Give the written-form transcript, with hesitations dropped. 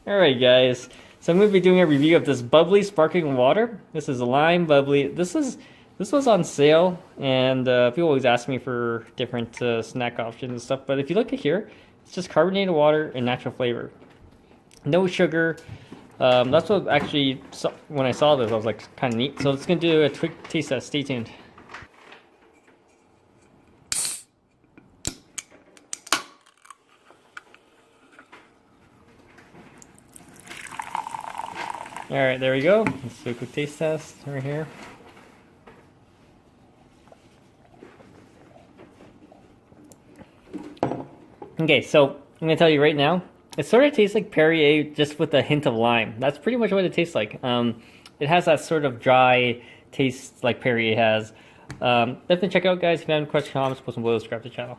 Alright guys, so I'm going to be doing a review of this Bubly sparkling water. This is lime bubbly. This was on sale, and people always ask me for different snack options and stuff, but if you look at here, it's just carbonated water and natural flavor. No sugar. That's what actually, when I saw this, I was like, kind of neat. So it's going to do a quick taste test. Stay tuned. Alright, there we go. Let's do a quick taste test right here. Okay, so I'm going to tell you right now, it sort of tastes like Perrier just with a hint of lime. That's pretty much what it tastes like. It has that sort of dry taste like Perrier has. Definitely check it out, guys. If you have any questions, comments, post them below, subscribe to the channel.